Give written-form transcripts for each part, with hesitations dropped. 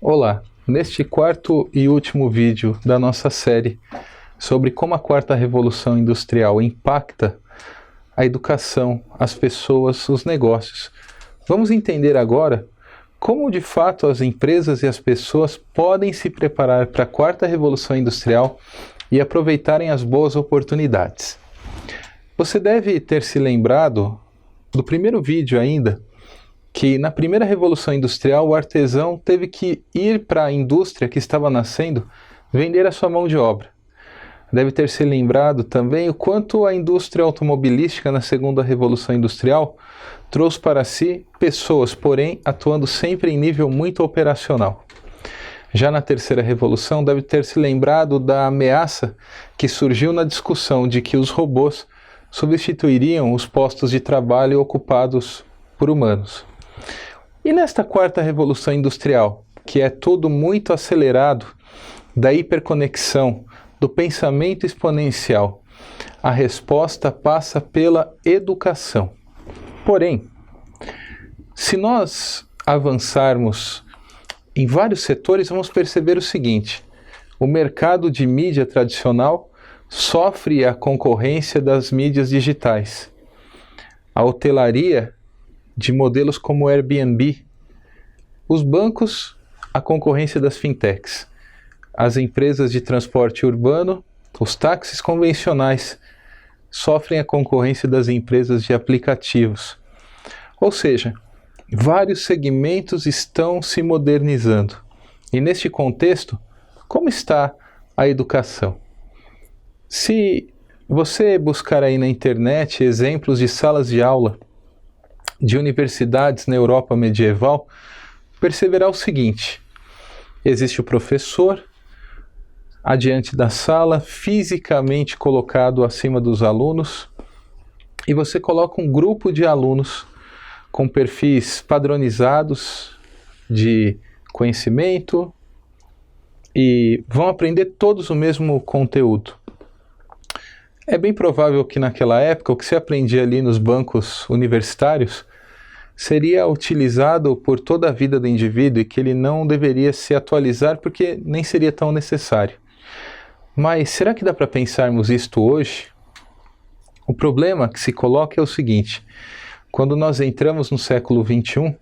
Olá, neste quarto e último vídeo da nossa série sobre como a quarta revolução industrial impacta a educação, as pessoas, os negócios, vamos entender agora como de fato as empresas e as pessoas podem se preparar para a quarta revolução industrial e aproveitarem as boas oportunidades. Você deve ter se lembrado do primeiro vídeo ainda, que na primeira revolução industrial o artesão teve que ir para a indústria que estava nascendo vender a sua mão de obra. Deve ter se lembrado também o quanto a indústria automobilística na segunda revolução industrial trouxe para si pessoas, porém atuando sempre em nível muito operacional. Já na terceira revolução deve ter se lembrado da ameaça que surgiu na discussão de que os robôs substituiriam os postos de trabalho ocupados por humanos. E nesta quarta revolução industrial, que é tudo muito acelerado, da hiperconexão, do pensamento exponencial, a resposta passa pela educação. Porém, se nós avançarmos em vários setores, vamos perceber o seguinte: o mercado de mídia tradicional sofre a concorrência das mídias digitais. A hotelaria de modelos como Airbnb, os bancos, a concorrência das fintechs, as empresas de transporte urbano, os táxis convencionais sofrem a concorrência das empresas de aplicativos. Ou seja, vários segmentos estão se modernizando. E neste contexto, como está a educação? Se você buscar aí na internet exemplos de salas de aula de universidades na Europa medieval, perceberá o seguinte: existe o professor adiante da sala, fisicamente colocado acima dos alunos, e você coloca um grupo de alunos com perfis padronizados de conhecimento e vão aprender todos o mesmo conteúdo. É bem provável que naquela época o que se aprendia ali nos bancos universitários seria utilizado por toda a vida do indivíduo e que ele não deveria se atualizar porque nem seria tão necessário. Mas será que dá para pensarmos isto hoje? O problema que se coloca é o seguinte: quando nós entramos no século XXI,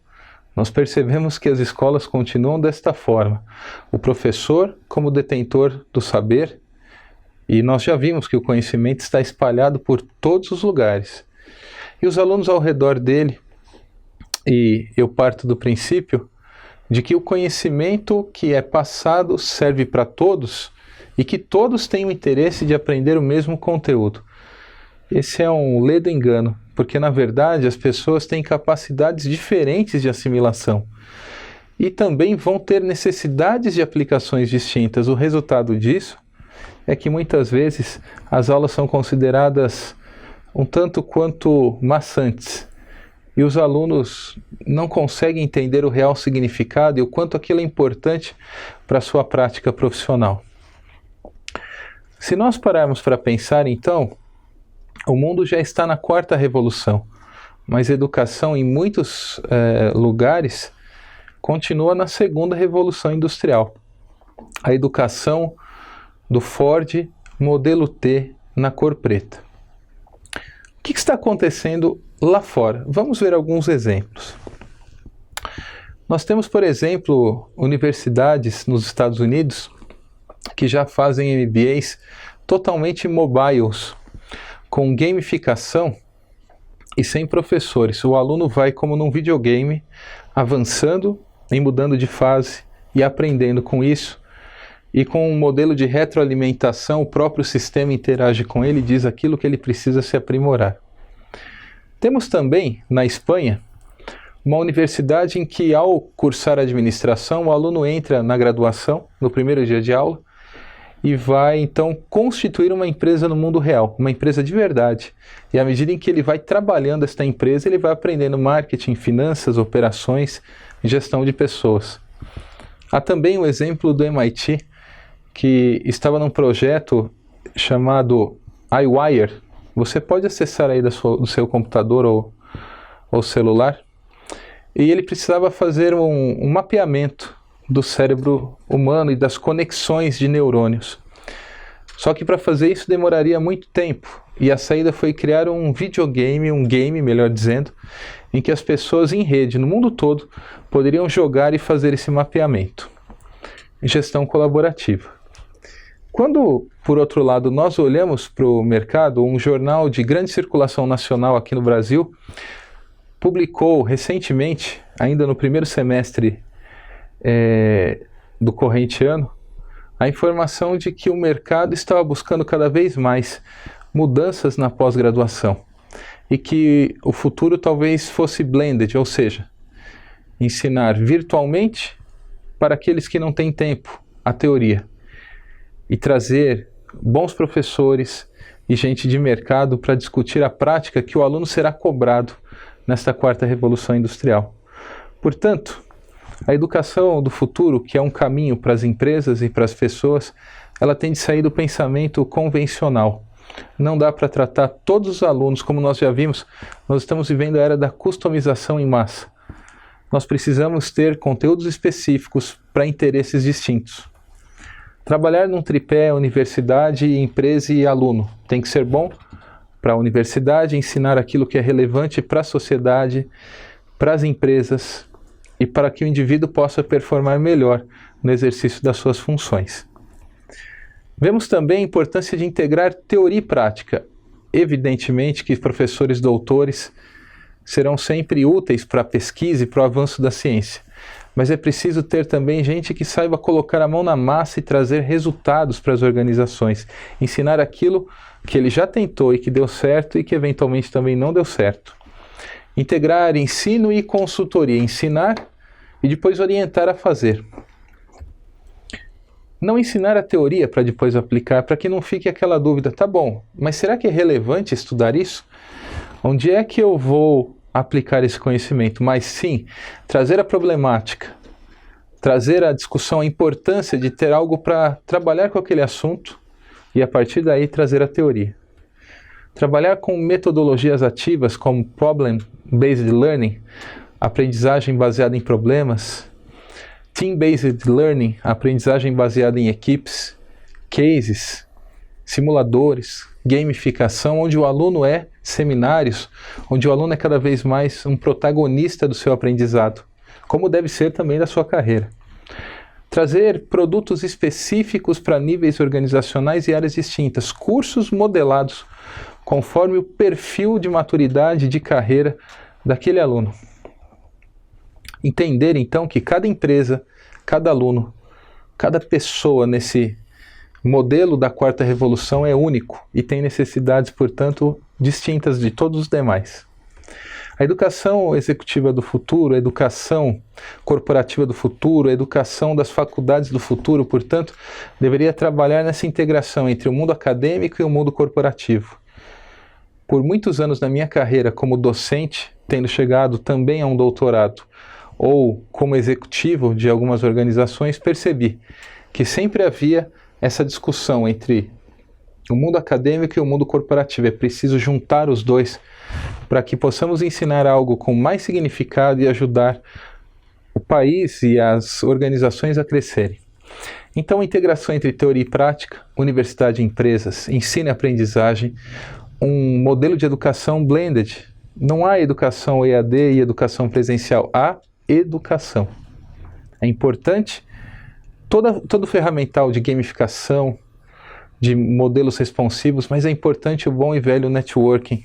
nós percebemos que as escolas continuam desta forma. O professor como detentor do saber, e nós já vimos que o conhecimento está espalhado por todos os lugares. E os alunos ao redor dele, e eu parto do princípio de que o conhecimento que é passado serve para todos e que todos têm o interesse de aprender o mesmo conteúdo. Esse é um ledo engano, porque na verdade as pessoas têm capacidades diferentes de assimilação e também vão ter necessidades de aplicações distintas. O resultado disso é que muitas vezes as aulas são consideradas um tanto quanto maçantes e os alunos não conseguem entender o real significado e o quanto aquilo é importante para a sua prática profissional. Se nós pararmos para pensar, então, o mundo já está na quarta revolução, mas a educação em muitos lugares continua na segunda revolução industrial. A educação do Ford modelo T na cor preta. O que está acontecendo lá fora? Vamos ver alguns exemplos. Nós temos, por exemplo, universidades nos Estados Unidos que já fazem MBAs totalmente mobiles, com gamificação e sem professores. O aluno vai como num videogame, avançando e mudando de fase e aprendendo com isso. E com um modelo de retroalimentação, o próprio sistema interage com ele e diz aquilo que ele precisa se aprimorar. Temos também, na Espanha, uma universidade em que, ao cursar administração, o aluno entra na graduação, no primeiro dia de aula, e vai, então, constituir uma empresa no mundo real, uma empresa de verdade. E à medida em que ele vai trabalhando esta empresa, ele vai aprendendo marketing, finanças, operações, gestão de pessoas. Há também o exemplo do MIT, que estava num projeto chamado iWire. Você pode acessar aí do seu computador ou celular. E ele precisava fazer um mapeamento do cérebro humano e das conexões de neurônios. Só que para fazer isso demoraria muito tempo, e a saída foi criar um videogame, um game, melhor dizendo, em que as pessoas em rede, no mundo todo, poderiam jogar e fazer esse mapeamento. Gestão colaborativa. Quando, por outro lado, nós olhamos para o mercado, um jornal de grande circulação nacional aqui no Brasil publicou recentemente, ainda no primeiro semestre do corrente ano, a informação de que o mercado estava buscando cada vez mais mudanças na pós-graduação e que o futuro talvez fosse blended, ou seja, ensinar virtualmente para aqueles que não têm tempo a teoria e trazer bons professores e gente de mercado para discutir a prática que o aluno será cobrado nesta quarta revolução industrial. Portanto, a educação do futuro, que é um caminho para as empresas e para as pessoas, ela tem de sair do pensamento convencional. Não dá para tratar todos os alunos, como nós já vimos, nós estamos vivendo a era da customização em massa. Nós precisamos ter conteúdos específicos para interesses distintos. Trabalhar num tripé universidade, empresa e aluno tem que ser bom para a universidade, ensinar aquilo que é relevante para a sociedade, para as empresas e para que o indivíduo possa performar melhor no exercício das suas funções. Vemos também a importância de integrar teoria e prática. Evidentemente que professores doutores serão sempre úteis para a pesquisa e para o avanço da ciência, mas é preciso ter também gente que saiba colocar a mão na massa e trazer resultados para as organizações, ensinar aquilo que ele já tentou e que deu certo e que eventualmente também não deu certo. Integrar ensino e consultoria, ensinar e depois orientar a fazer. Não ensinar a teoria para depois aplicar, para que não fique aquela dúvida, tá bom, mas será que é relevante estudar isso? Onde é que eu vou aplicar esse conhecimento? Mas sim, trazer a problemática, trazer a discussão, a importância de ter algo para trabalhar com aquele assunto e a partir daí trazer a teoria. Trabalhar com metodologias ativas como Problem-Based Learning, aprendizagem baseada em problemas, Team-Based Learning, aprendizagem baseada em equipes, cases, simuladores, gamificação, onde o aluno seminários, onde o aluno é cada vez mais um protagonista do seu aprendizado, como deve ser também da sua carreira. Trazer produtos específicos para níveis organizacionais e áreas distintas, cursos modelados conforme o perfil de maturidade de carreira daquele aluno. Entender então que cada empresa, cada aluno, cada pessoa nesse modelo da quarta revolução é único e tem necessidades, portanto, distintas de todos os demais. A educação executiva do futuro, a educação corporativa do futuro, a educação das faculdades do futuro, portanto, deveria trabalhar nessa integração entre o mundo acadêmico e o mundo corporativo. Por muitos anos na minha carreira como docente, tendo chegado também a um doutorado, ou como executivo de algumas organizações, percebi que sempre havia essa discussão entre o mundo acadêmico e o mundo corporativo. É preciso juntar os dois para que possamos ensinar algo com mais significado e ajudar o país e as organizações a crescerem. Então, a integração entre teoria e prática, universidade e empresas, ensino e aprendizagem, um modelo de educação blended. Não há educação EAD e educação presencial, há educação. É importante todo o ferramental de gamificação, de modelos responsivos, mas é importante o bom e velho networking,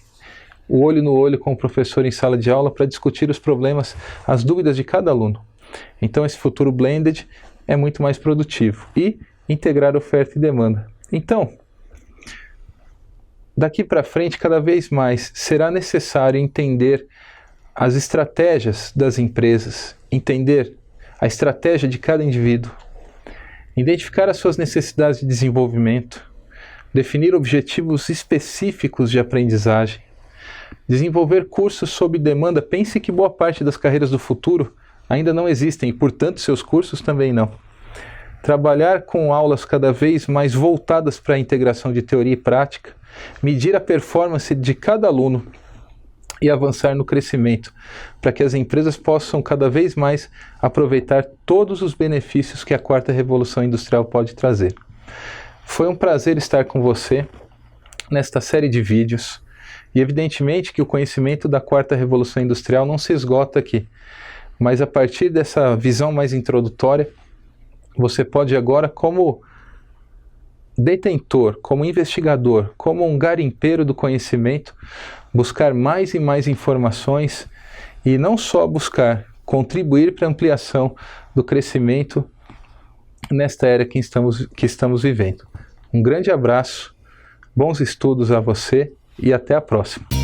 o olho no olho com o professor em sala de aula para discutir os problemas, as dúvidas de cada aluno. Então esse futuro blended é muito mais produtivo e integrar oferta e demanda. Então, daqui para frente, cada vez mais será necessário entender as estratégias das empresas, entender a estratégia de cada indivíduo, identificar as suas necessidades de desenvolvimento, definir objetivos específicos de aprendizagem, desenvolver cursos sob demanda. Pense que boa parte das carreiras do futuro ainda não existem e, portanto, seus cursos também não. Trabalhar com aulas cada vez mais voltadas para a integração de teoria e prática, medir a performance de cada aluno e avançar no crescimento, para que as empresas possam cada vez mais aproveitar todos os benefícios que a quarta revolução industrial pode trazer. Foi um prazer estar com você nesta série de vídeos, e evidentemente que o conhecimento da quarta revolução industrial não se esgota aqui, mas a partir dessa visão mais introdutória, você pode agora, como detentor, como investigador, como um garimpeiro do conhecimento, buscar mais e mais informações e não só buscar, contribuir para a ampliação do crescimento nesta era que estamos vivendo. Um grande abraço, bons estudos a você e até a próxima.